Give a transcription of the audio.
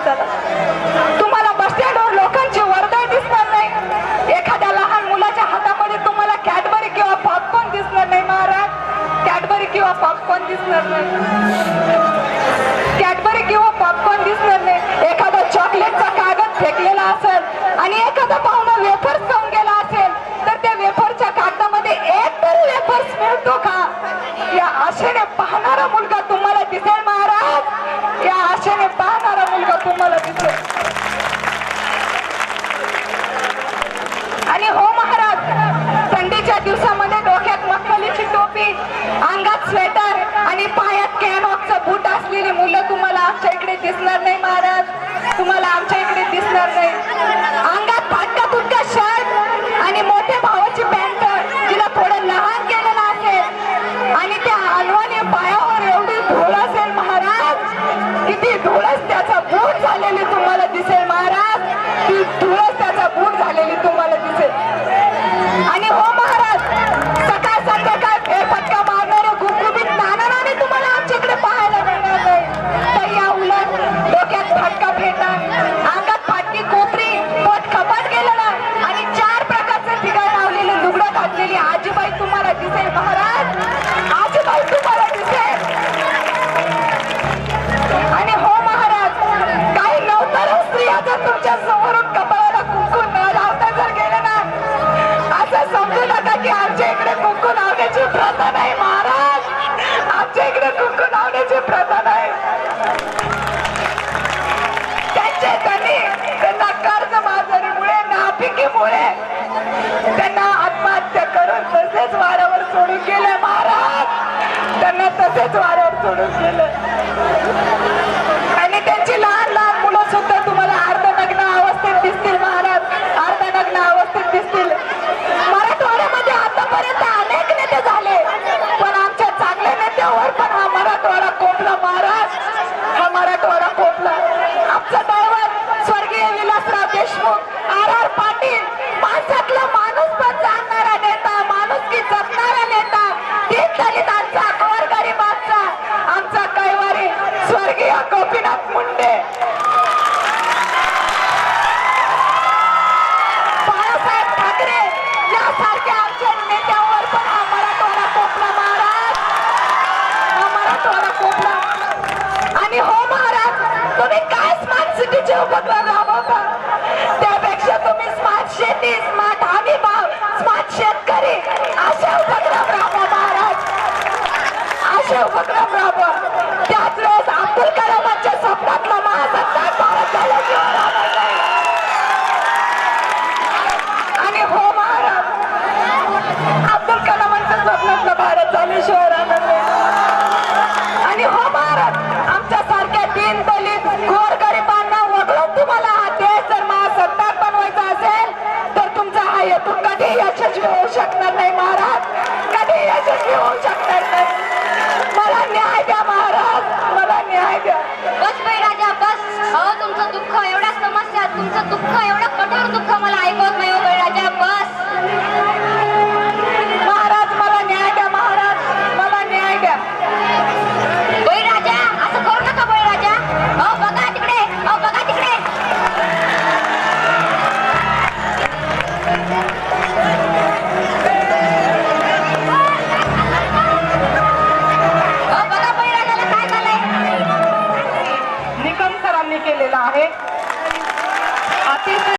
दिवसाला तुम्हाला बस स्टँडवर लोकांची वर्दळ दिसणार नाही, एखाद्या लहान मुलाच्या हातामध्ये तुम्हाला कॅडबरी किंवा पॉपकॉर्न दिसणार नाही महाराज, कॅडबरी किंवा पॉपकॉर्न दिसणार नाही, कॅडबरी किंवा पॉपकॉर्न दिसणार नाही. एखादा चॉकलेटचा कागद फेकलेला असेल आणि एखादा पाहुणा वेफर्स खाऊन गेला असेल तर त्या वेफरच्या कागदामध्ये एक तरी वेफर्स मिळतो का? या आशेने पाहणारा मुलगा तुम्हाला दिसेल महाराज, या आशेने पाहणारा मुलगा तुम्हाला दिसेल. आणि हो महाराज, थंडीच्या दिवसामध्ये डोक्यात मखमलीची टोपी, अंगात स्वेटर आणि पायात कॅनॉकचं बूट असलेली मुलं तुम्हाला आमच्या इकडे दिसणार नाही महाराज, तुम्हाला आमच्या इकडे दिसणार नाही. अंगात फाटका तुटका शर्ट आणि मोठ्या भावाची पॅन्ट तिला थोडं लहान केलेलं असेल आणि त्या अनवानी पायावर एवढी धूळ असेल महाराज की ती धूळच त्याचा बूट झालेली तुम्हाला दिसेल महाराज, ती धूळच त्याचा बूट झालेली तुम्हाला दिसेल. आणि हो महाराज, सकाळ संध्याकाळ फेरफटका मारणारे गुबगुबीत नानाने तुम्हाला आमच्या इकडे पाहायला मिळणार नाही. तर या उलट डोक्यात फाटका फेटा, अंगात फाटकी कोपरी, पोट खपाट गेलेला आणि 4 प्रकारचे ठिकाण लावलेले लुगडं घातलेली आजीबाई तुम्हाला दिसेल महाराज, आजीबाई तुम्हाला दिसेल. आणि हो महाराज, काही नवतरुण स्त्रिया जर तुमच्या समोरून कपाळाला कुंकू न लावता जर गेले ना, असं समजू नका की आमच्या इकडे कुंकू लावण्याची प्रथा नाही महाराज, आमच्या इकडे कुंकू लावण्याची प्रथा नाही. त्यांचे धनी त्यांना कर्जबाजारीमुळे, नापिकीमुळे त्यांना आत्महत्या करून तसेच वाऱ्यावर सोडून गेले महाराज, त्यांना तसेच वाऱ्यावर सोडून गेले. आणि त्यांची लहान लहान मुलं सुद्धा तुम्हाला अर्धनग्न अवस्थेत दिसतील महाराज, अर्धनग्न अवस्थेत दिसतील. मराठवाड्यामध्ये आतापर्यंत अनेक नेते झाले, पण आमच्या चांगल्या नेत्यावर पण हा मराठवाडा कोपला महाराज, हा मराठवाडा कोपला. आमचा दैवत स्वर्गीय विलासराव देशमुख, RR पाटील, माणसातला माणूस पण जाणणारा नेता, माणुसकी जपणारा नेता, दलितांचा, गोरगरिबांचा आमचा कैवारी स्वर्गीय गोपीनाथ मुंडे, बाळासाहेब ठाकरे यासारख्या आमच्या नेत्यावर पण हा मराठवाडा कोपला महाराज, हा मराठवाडा कोपला. आणि हो महाराज, तुम्ही काय स्मार्ट सिटीचे उपक्रम राबवता, त्यापेक्षा तुम्ही स्मार्ट शेती, स्मार्ट हमी भाव, स्मार्ट शेतकरी असे उपक्रम राबवा महाराज, असे उपक्रम राबवा. त्याच वेळेस अब्दुल कलामांच्या स्वप्नातला महासत्ताक भारत झाल्याची आणि हो महाराज, अब्दुल कलामांच्या स्वप्नातला भारत झाल्याशिवाय राहणार नाही. आणि हो महाराज, आमच्या सारख्या दीन दलित गोरगरिबांना वगळून तुम्हाला हा देश जर महासत्ताक बनवायचा असेल तर तुमचा हा हेतू कधी यशस्वी होऊ शकणार नाही महाराज, कधी यशस्वी होऊ शकणार नाही. मला न्याय द्या महाराज, मला न्याय द्या. बस बाई राजा बस. अहो तुमचं दुःख, एवढ्या समस्या, तुमचं दुःख, एवढं कठोर दुःख मला ऐकवत नाही हो बाई राजा, बस. महाराज मला न्याय द्या, महाराज मला न्याय द्या. बाई राजा असं करू नका बाई राजा. अहो बघा तिकडे, अहो बघा तिकडे. अहो बघा बाई राजाला काय झालंय. निकम सरांनी केलेला आहे. अतिशय